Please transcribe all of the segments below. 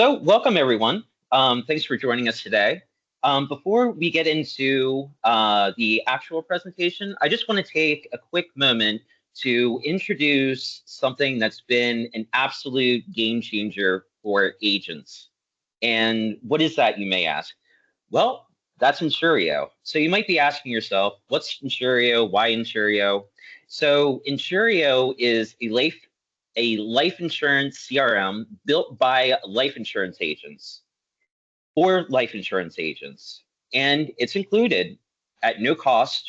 So welcome everyone. Thanks for joining us today. Before we get into the actual presentation, I just want to take a quick moment to introduce something that's been an absolute game changer for agents. And what is that, you may ask? Well, that's Insurio. So you might be asking yourself, what's Insurio? Why Insurio? So Insurio is a life insurance CRM built by life insurance agents for life insurance agents. And it's included at no cost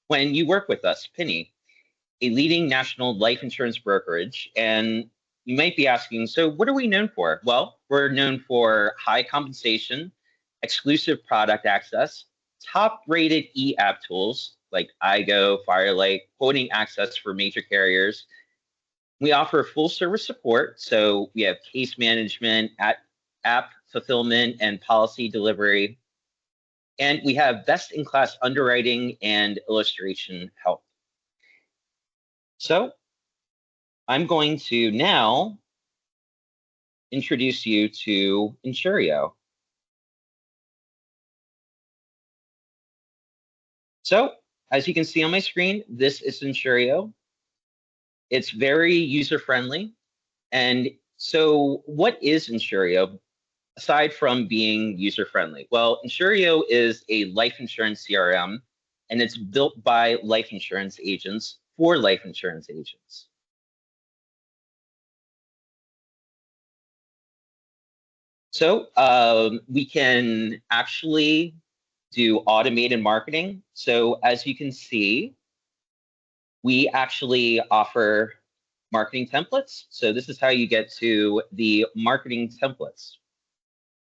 when you work with us, Penny, a leading national life insurance brokerage. And you might be asking, so what are we known for? Well, we're known for high compensation, exclusive product access, top rated e-app tools like iGo, Firelight, quoting access for major carriers. We offer full service support. So we have case management, app fulfillment, and policy delivery. And we have best in class underwriting and illustration help. So I'm going to now introduce you to Insurio. So as you can see on my screen, this is Insurio. It's very user-friendly. And so what is Insurio aside from being user-friendly? Well, Insurio is a life insurance CRM, and it's built by life insurance agents for life insurance agents. So we can actually do automated marketing. So as you can see, we actually offer marketing templates. So this is how you get to the marketing templates.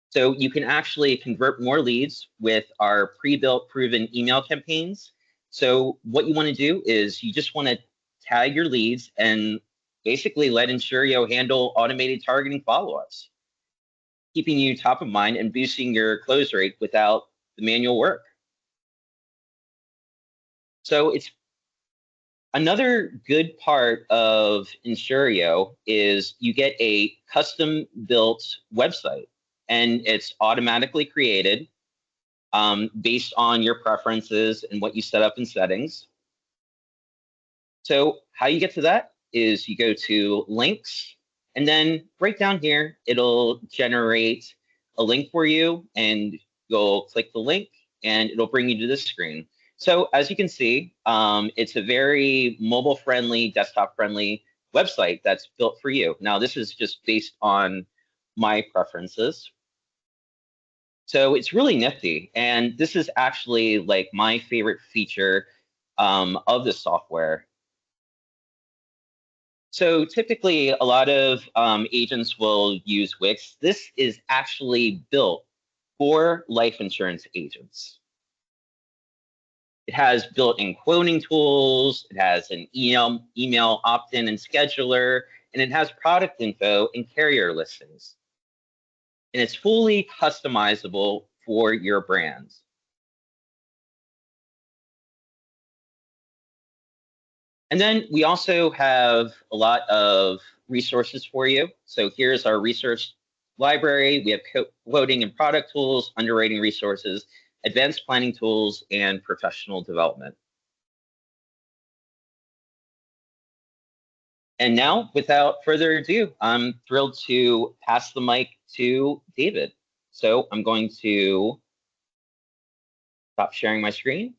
So you can actually convert more leads with our pre-built proven email campaigns. So what you want to do is you just want to tag your leads and basically let Insurio handle automated targeting follow-ups, keeping you top of mind and boosting your close rate without the manual work. So it's another good part of Insurio is you get a custom built website, and it's automatically created based on your preferences and what you set up in settings. So how you get to that is you go to links, and then right down here, it'll generate a link for you, and you'll click the link and it'll bring you to this screen. So as you can see, it's a very mobile-friendly, desktop-friendly website that's built for you. Now, this is just based on my preferences. So it's really nifty. And this is actually like my favorite feature of the software. So typically a lot of agents will use Wix. This is actually built for life insurance agents. It has built-in quoting tools, it has an email opt-in and scheduler, and it has product info and carrier listings. And it's fully customizable for your brands. And then we also have a lot of resources for you. So here's our resource library. We have quoting and product tools, underwriting resources, advanced planning tools, and professional development. And now, without further ado, I'm thrilled to pass the mic to David. So I'm going to stop sharing my screen,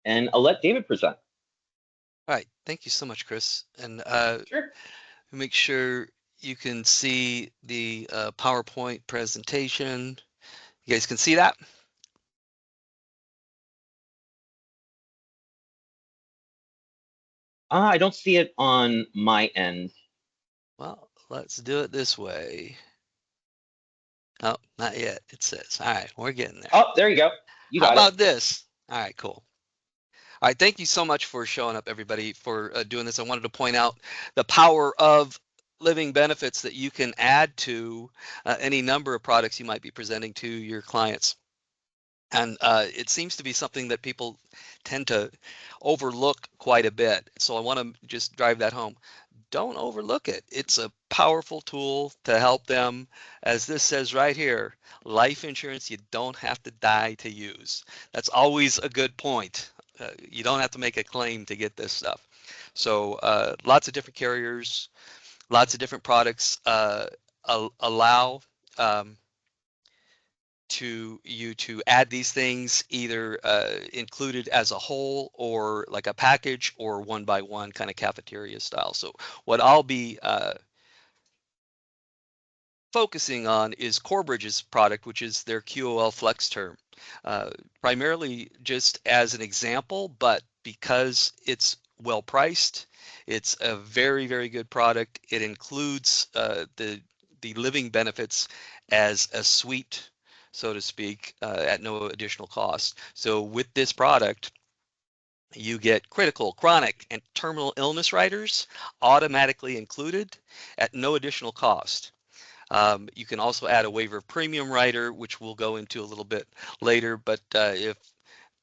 and I'll let David present. All right, thank you so much, Chris. And Sure. make sure you can see the PowerPoint presentation. You guys can see that? I don't see it on my end. Well, let's do it this way. Oh, not yet, it says. All right, we're getting there. Oh, there you go. You How got it. about this? All right, cool. All right, thank you so much for showing up, everybody, for doing this. I wanted to point out the power of living benefits that you can add to any number of products you might be presenting to your clients. And it seems to be something that people tend to overlook quite a bit. So I want to just drive that home. don't overlook it. It's a powerful tool to help them. As this says right here, life insurance you don't have to die to use. That's always a good point. You don't have to make a claim to get this stuff. So lots of different carriers, lots of different products allow to you to add these things either included as a whole or like a package or one by one kind of cafeteria style. So what I'll be focusing on is Corebridge's product, which is their QOL Flex Term. Primarily just as an example, but because it's well priced, it's a very, very good product. It includes the living benefits as a suite, so to speak, at no additional cost. So with this product, you get critical, chronic, and terminal illness riders automatically included at no additional cost. You can also add a waiver of premium rider, which we'll go into a little bit later, but if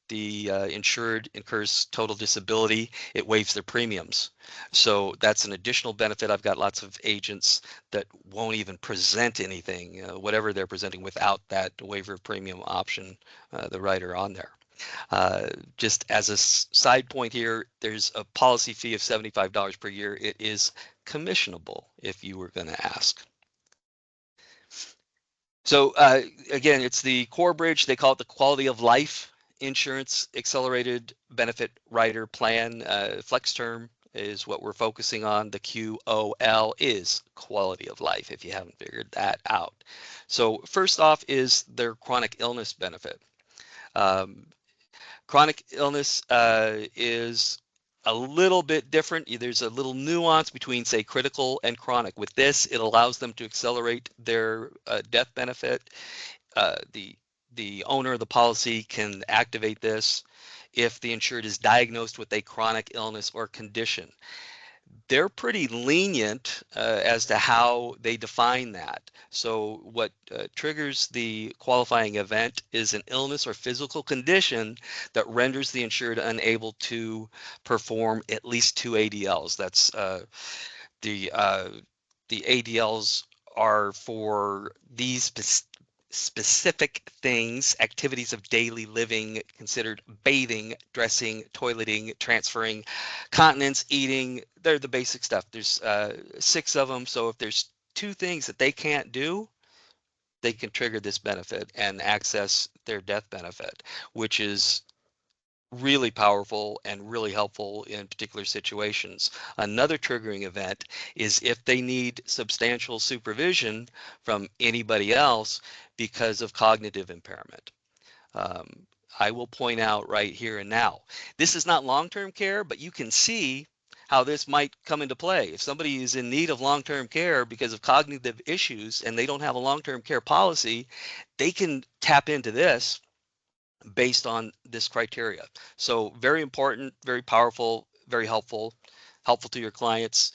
the insured incurs total disability, it waives their premiums. So that's an additional benefit. I've got lots of agents that won't even present anything, whatever they're presenting, without that waiver of premium option, the rider on there. Just as a side point here, there's a policy fee of $75 per year. It is commissionable if you were going to ask. So again, it's the Corebridge. They call it the Quality of Life Insurance Accelerated Benefit Rider Plan. Flex Term is what we're focusing on. The QOL is quality of life, if you haven't figured that out. So first off is their chronic illness benefit. Chronic illness is a little bit different. There's a little nuance between, say, critical and chronic. With this, it allows them to accelerate their death benefit. The owner of the policy can activate this if the insured is diagnosed with a chronic illness or condition. They're pretty lenient as to how they define that. So what triggers the qualifying event is an illness or physical condition that renders the insured unable to perform at least 2 ADLs. That's the ADLs are for these specific things, activities of daily living considered bathing, dressing, toileting, transferring, continence, eating. They're the basic stuff. There's 6 of them. So if there's 2 things that they can't do, they can trigger this benefit and access their death benefit, which is really powerful and really helpful in particular situations. Another triggering event is if they need substantial supervision from anybody else because of cognitive impairment. I will point out right here and now, this is not long-term care, but you can see how this might come into play. If somebody is in need of long-term care because of cognitive issues and they don't have a long-term care policy, they can tap into this based on this criteria. So very important, very powerful, very helpful to your clients.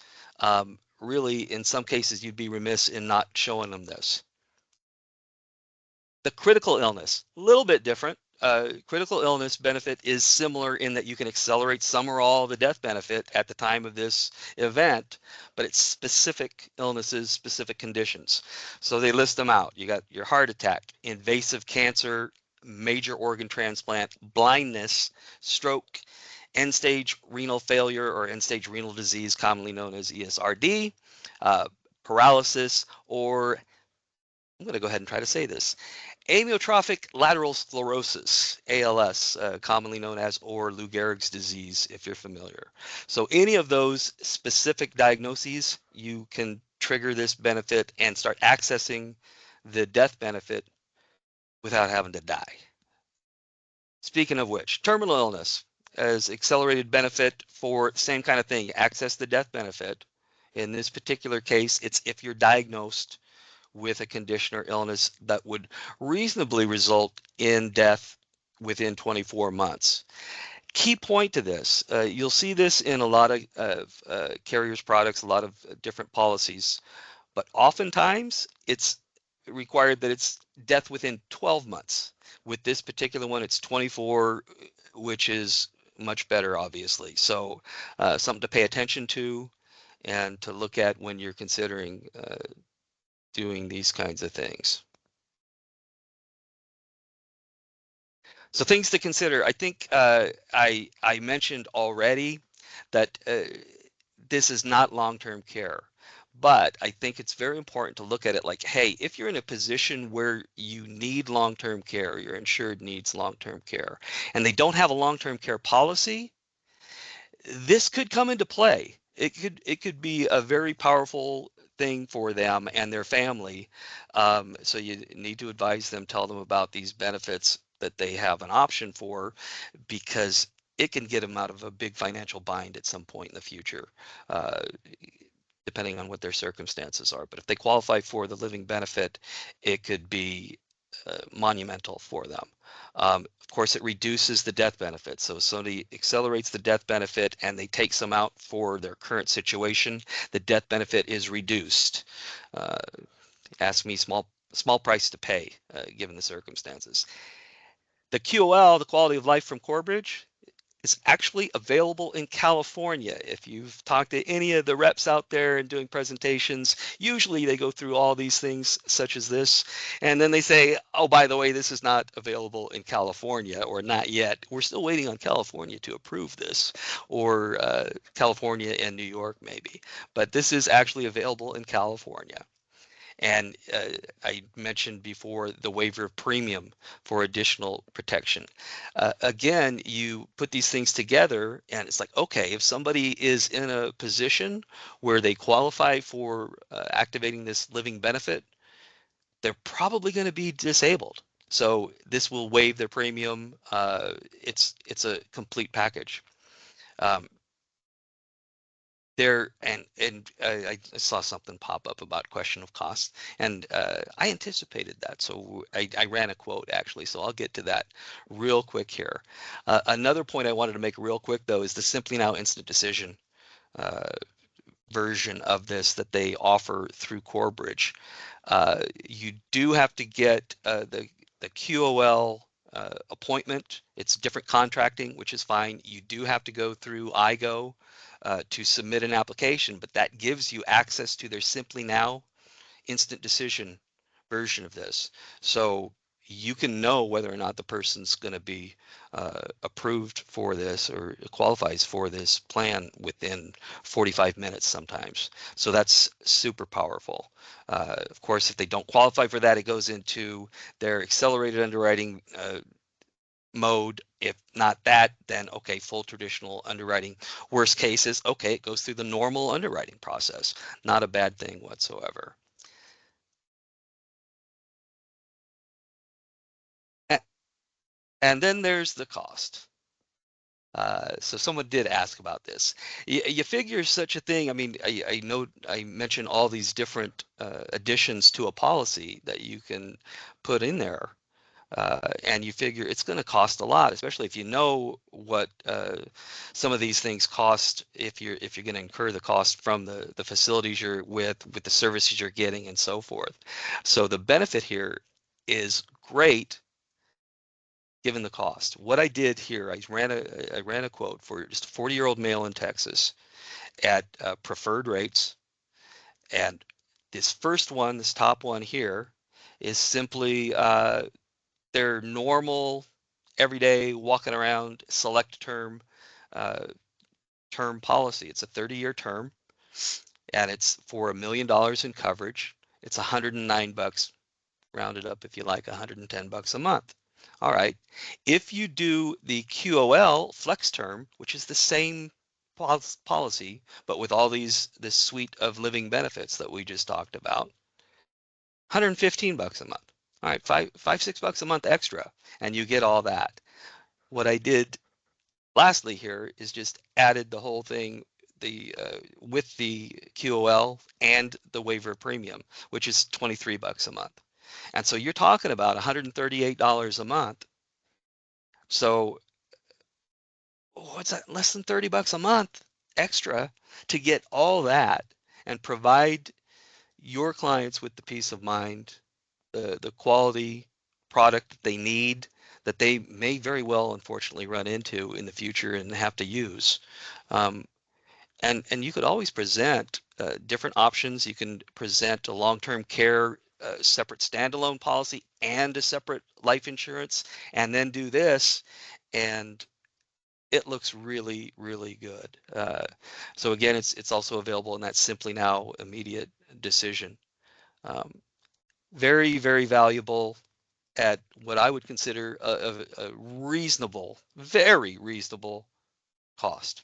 Really, in some cases, you'd be remiss in not showing them this. The critical illness, a little bit different. Critical illness benefit is similar in that you can accelerate some or all of the death benefit at the time of this event, but it's specific illnesses, specific conditions. So they list them out. You got your heart attack, invasive cancer, major organ transplant, blindness, stroke, end-stage renal failure or end-stage renal disease, commonly known as ESRD, paralysis, or I'm going to go ahead and try to say this, amyotrophic lateral sclerosis, ALS, commonly known as, or Lou Gehrig's disease, if you're familiar. So any of those specific diagnoses, you can trigger this benefit and start accessing the death benefit without having to die. Speaking of which, terminal illness as accelerated benefit for same kind of thing, access the death benefit. In this particular case, it's if you're diagnosed with a condition or illness that would reasonably result in death within 24 months. Key point to this, you'll see this in a lot of carriers' products, a lot of different policies, but oftentimes it's required that it's death within 12 months. With this particular one, it's 24, which is much better, obviously. So something to pay attention to. and to look at when you're considering doing these kinds of things. So things to consider. I think I mentioned already that this is not long-term care, but I think it's very important to look at it like, hey, if you're in a position where you need long-term care, your insured needs long-term care, and they don't have a long-term care policy, this could come into play. It could be a very powerful thing for them and their family. So you need to advise them, tell them about these benefits that they have an option for, because it can get them out of a big financial bind at some point in the future, uh, depending on what their circumstances are. But if they qualify for the living benefit, it could be monumental for them. Of course, it reduces the death benefit. So if somebody accelerates the death benefit and they take some out for their current situation, the death benefit is reduced. Ask me, small price to pay given the circumstances. The QOL, the quality of life from Corebridge, is actually available in California. If you've talked to any of the reps out there and doing presentations, usually they go through all these things such as this, and then they say, oh, by the way, this is not available in California, or not yet. We're still waiting on California to approve this, or California and New York maybe, but this is actually available in California. And I mentioned before the waiver of premium for additional protection. Again, you put these things together and it's like, okay, if somebody is in a position where they qualify for activating this living benefit, they're probably going to be disabled. So this will waive their premium. It's a complete package. Um, there and I saw something pop up about question of cost, and I anticipated that, so I ran a quote actually, so I'll get to that real quick here. Another point I wanted to make real quick though is the Simply Now Instant Decision uh, version of this that they offer through Corebridge. You do have to get the QOL appointment. It's different contracting, which is fine. You do have to go through IGO to submit an application, but that gives you access to their Simply Now instant decision version of this. So you can know whether or not the person's going to be approved for this or qualifies for this plan within 45 minutes sometimes. So that's super powerful. Of course, if they don't qualify for that, it goes into their accelerated underwriting mode. If not that, then okay, full traditional underwriting. Worst cases, okay, it goes through the normal underwriting process. Not a bad thing whatsoever. And then there's the cost. So someone did ask about this. You figure such a thing. I mean, I know I mentioned all these different additions to a policy that you can put in there, and you figure it's going to cost a lot, especially if you know what some of these things cost. If you're going to incur the cost from the facilities you're with the services you're getting, and so forth. So the benefit here is great given the cost. What I did here, I ran a quote for just a 40-year-old male in Texas at preferred rates, and this first one, this top one here, is simply their normal, everyday, walking around, select term term policy. It's a 30-year term, and it's for $1 million in coverage. It's $109, rounded up if you like, $110 a month. All right. If you do the QOL flex term, which is the same policy, but with all this suite of living benefits that we just talked about, $115 a month. All right, $6 a month extra, and you get all that. What I did lastly here is just added the whole thing with the QOL and the waiver premium, which is $23 a month. And so you're talking about $138 a month. So what's that? Less than $30 a month extra to get all that and provide your clients with the peace of mind, the quality product that they need, that they may very well, unfortunately, run into in the future and have to use. And you could always present different options. You can present a long-term care separate standalone policy and a separate life insurance, and then do this, and it looks really, really good. So again, it's also available in that Simply Now immediate decision. Um, very, very valuable at what I would consider a reasonable, very reasonable cost.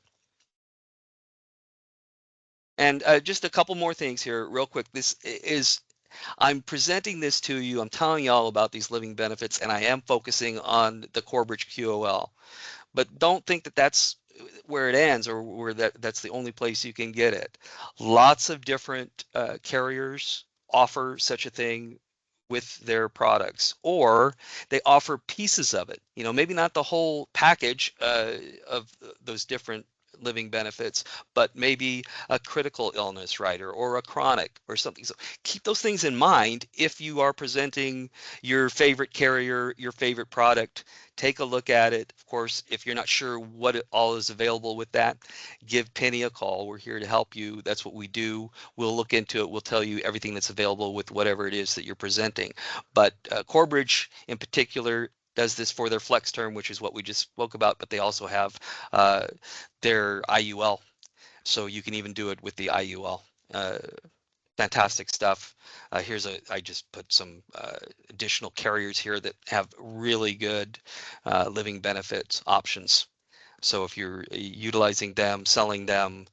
And just a couple more things here real quick. This is, I'm presenting this to you. I'm telling you all about these living benefits, and I am focusing on the Corebridge QOL. But don't think that that's where it ends, or where that's the only place you can get it. Lots of different carriers offer such a thing with their products, or they offer pieces of it. You know, maybe not the whole package of those different living benefits, but maybe a critical illness rider or a chronic or something. So keep those things in mind if you are presenting your favorite carrier, your favorite product. Take a look at it. Of course, if you're not sure what all is available with that, give Penny a call. We're here to help you. That's what we do. We'll look into it. We'll tell you everything that's available with whatever it is that you're presenting. But Corebridge in particular does this for their flex term, which is what we just spoke about, but they also have their IUL. So you can even do it with the IUL. Fantastic stuff. I just put some additional carriers here that have really good living benefits options. So if you're utilizing them, selling them,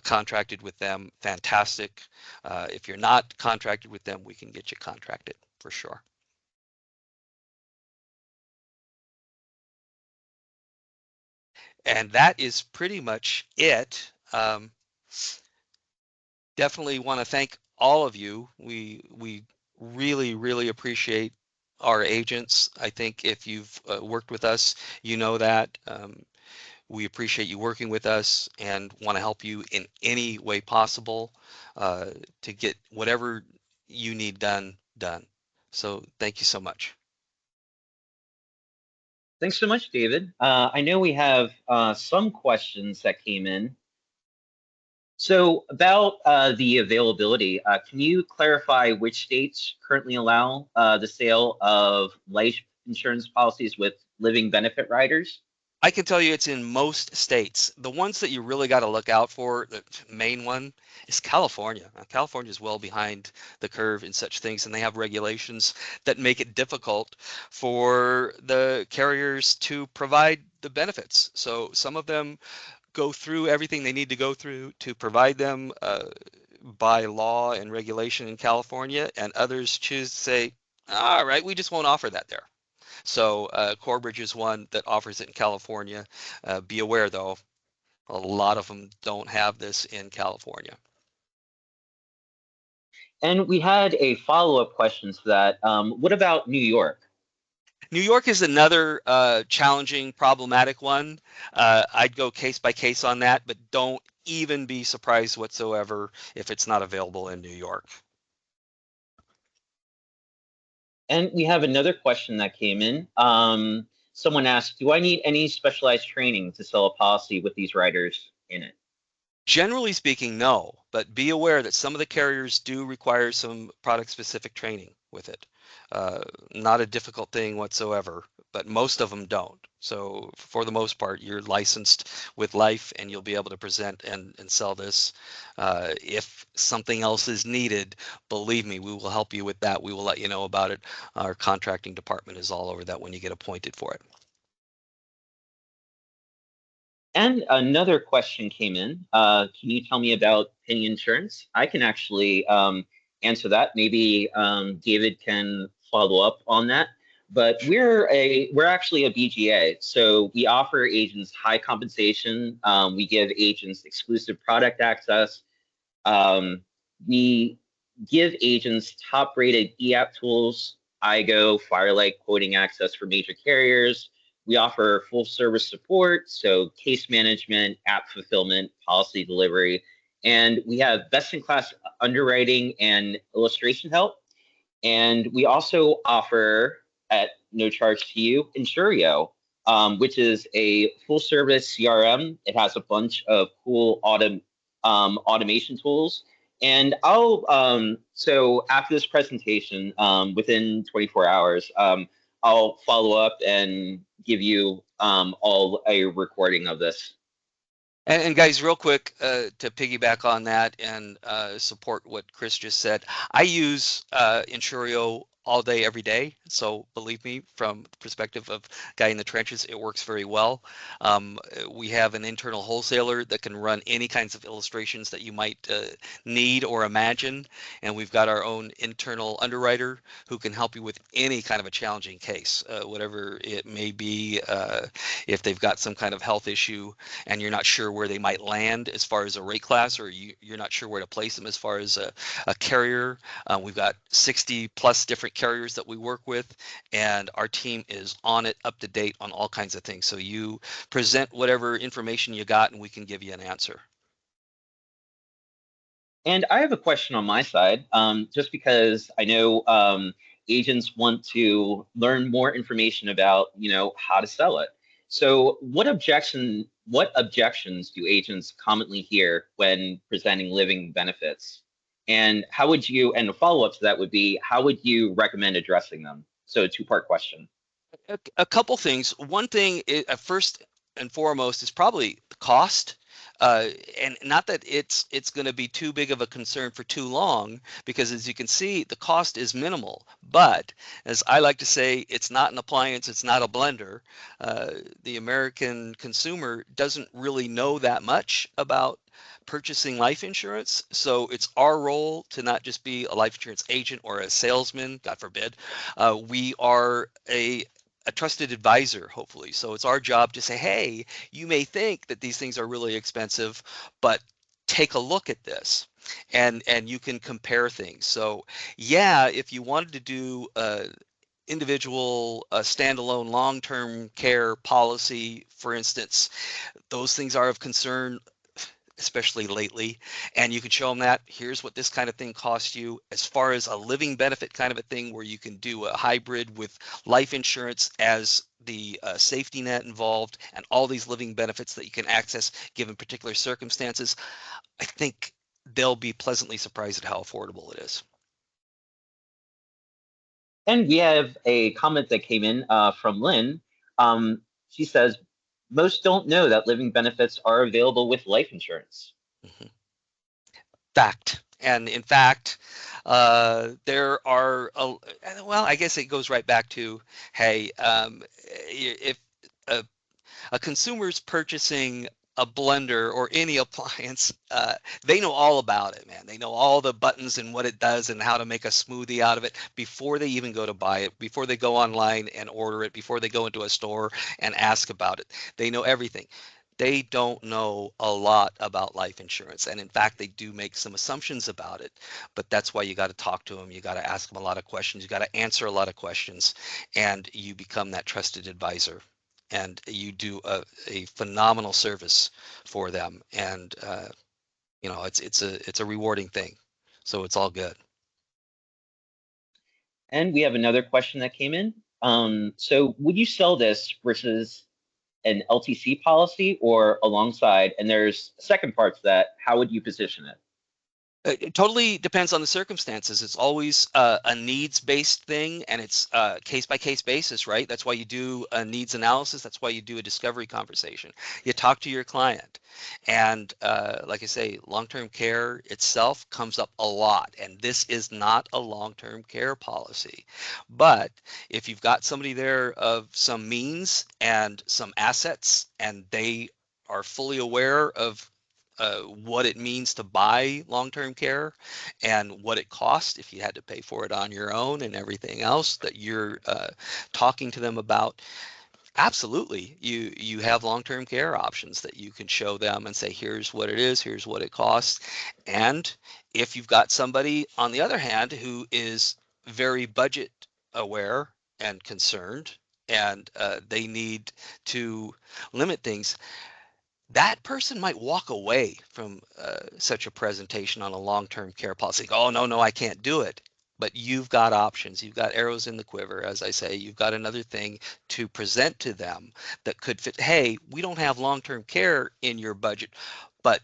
contracted with them, fantastic. If you're not contracted with them, we can get you contracted for sure. And that is pretty much it. Definitely want to thank all of you. We really, really appreciate our agents. I think if you've worked with us, you know that. We appreciate you working with us and want to help you in any way possible to get whatever you need done. So thank you so much. Thanks so much, David. I know we have some questions that came in. So about the availability, can you clarify which states currently allow the sale of life insurance policies with living benefit riders? I can tell you it's in most states. The ones that you really got to look out for, the main one is California. California is well behind the curve in such things, and they have regulations that make it difficult for the carriers to provide the benefits. So some of them go through everything they need to go through to provide them by law and regulation in California, and others choose to say, all right, we just won't offer that there. So Corebridge is one that offers it in California. Be aware though, a lot of them don't have this in California. And we had a follow-up question to that. What about New York? New York is another challenging, problematic one. I'd go case by case on that, but don't even be surprised whatsoever if it's not available in New York. And we have another question that came in. Someone asked, do I need any specialized training to sell a policy with these riders in it? Generally speaking, no, but be aware that some of the carriers do require some product-specific training with it. Not a difficult thing whatsoever, but most of them don't. So for the most part, you're licensed with life and you'll be able to present and sell this. If something else is needed, believe me, we will help you with that. We will let you know about it. Our contracting department is all over that when you get appointed for it. And another question came in. Can you tell me about Penny Insurance? I can actually answer that. Maybe David can follow up on that. But we're actually a BGA, so we offer agents high compensation. We give agents exclusive product access. We give agents top-rated e-app tools, IGO, Firelight quoting access for major carriers. We offer full service support, so case management, app fulfillment, policy delivery, and we have best-in-class underwriting and illustration help. And we also offer, at no charge to you, Insurio, which is a full-service CRM. It has a bunch of cool automation tools. And so after this presentation, within 24 hours, I'll follow up and give you all a recording of this. And guys, real quick, to piggyback on that and support what Chris just said, I use Insurio all day, every day. So believe me, from the perspective of guy in the trenches, it works very well. We have an internal wholesaler that can run any kinds of illustrations that you might need or imagine. And we've got our own internal underwriter who can help you with any kind of a challenging case, whatever it may be. If they've got some kind of health issue and you're not sure where they might land as far as a rate class, or you're not sure where to place them as far as a carrier. We've got 60 plus different carriers that we work with, and our team is on it, up to date on all kinds of things. So you present whatever information you got and we can give you an answer. And I have a question on my side, just because I know agents want to learn more information about, how to sell it. So what objections do agents commonly hear when presenting living benefits? And and a follow-up to that would be, how would you recommend addressing them? So a two-part question. A couple things. One thing, first and foremost, is probably the cost. And not that it's going to be too big of a concern for too long, because as you can see, the cost is minimal. But as I like to say, it's not an appliance, it's not a blender. The American consumer doesn't really know that much about purchasing life insurance. So it's our role to not just be a life insurance agent or a salesman, God forbid. We are a trusted advisor, hopefully. So it's our job to say, hey, you may think that these things are really expensive, but take a look at this, and you can compare things. So yeah, if you wanted to do individual standalone long-term care policy, for instance, those things are of concern, especially lately, and you can show them that here's what this kind of thing costs you. As far as a living benefit kind of a thing where you can do a hybrid with life insurance as the safety net involved and all these living benefits that you can access given particular circumstances, I think they'll be pleasantly surprised at how affordable it is. And we have a comment that came in from Lynn. She says, most don't know that living benefits are available with life insurance. Mm-hmm. Fact. And in fact, there are, well, I guess it goes right back to, hey, if a consumer's purchasing a blender or any appliance, they know all about it, man. They know all the buttons and what it does and how to make a smoothie out of it before they even go to buy it, before they go online and order it, before they go into a store and ask about it. They know everything. They don't know a lot about life insurance. And in fact, they do make some assumptions about it. But that's why you got to talk to them. You got to ask them a lot of questions. You got to answer a lot of questions. And you become that trusted advisor. And you do a phenomenal service for them. And, it's a rewarding thing. So it's all good. And we have another question that came in. So would you sell this versus an LTC policy or alongside? And there's a second part to that. How would you position it? It totally depends on the circumstances. It's always a needs-based thing, and it's case-by-case basis, right? That's why you do a needs analysis. That's why you do a discovery conversation. You talk to your client, and like I say, long-term care itself comes up a lot, and this is not a long-term care policy. But if you've got somebody there of some means and some assets, and they are fully aware of what it means to buy long-term care and what it costs if you had to pay for it on your own and everything else that you're talking to them about. Absolutely, you have long-term care options that you can show them and say, here's what it is, here's what it costs. And if you've got somebody on the other hand who is very budget aware and concerned, and they need to limit things, that person might walk away from such a presentation on a long-term care policy. Oh, no, I can't do it. But you've got options. You've got arrows in the quiver, as I say. You've got another thing to present to them that could fit. Hey, we don't have long-term care in your budget, but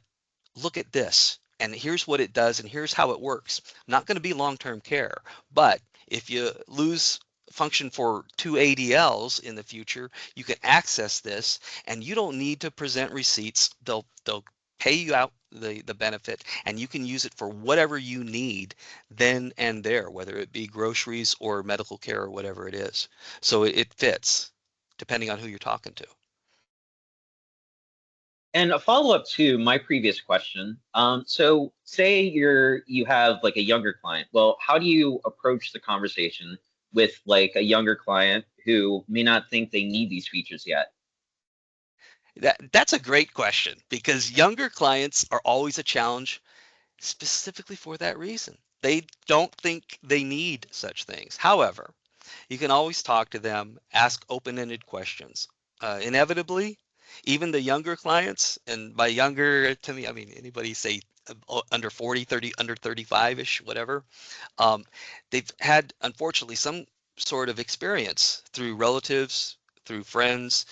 look at this, and here's what it does, and here's how it works. Not going to be long-term care, but if you lose function for 2 ADLs in the future, you can access this, and you don't need to present receipts. They'll pay you out the benefit, and you can use it for whatever you need then and there, whether it be groceries or medical care or whatever it is. So it fits depending on who you're talking to. And a follow-up to my previous question. So say you have like a younger client. Well, how do you approach the conversation with like a younger client who may not think they need these features yet? That's a great question, because younger clients are always a challenge specifically for that reason. They don't think they need such things. However, you can always talk to them, ask open-ended questions. Inevitably, even the younger clients, and by younger to me, I mean anybody say under 40, 30, under 35-ish, whatever, they've had, unfortunately, some sort of experience through relatives, through friends,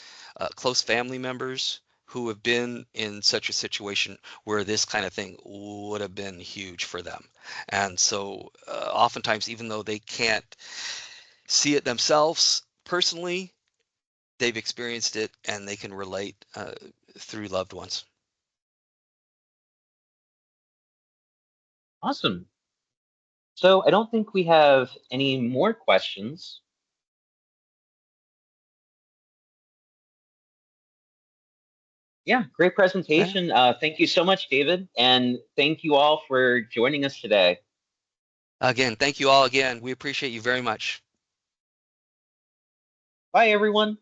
close family members who have been in such a situation where this kind of thing would have been huge for them. And so oftentimes, even though they can't see it themselves personally, they've experienced it and they can relate through loved ones. Awesome. So I don't think we have any more questions. Yeah, great Yeah. presentation. Thank you so much, David. And thank you all for joining us today. Again, thank you all again. We appreciate you very much. Bye, everyone.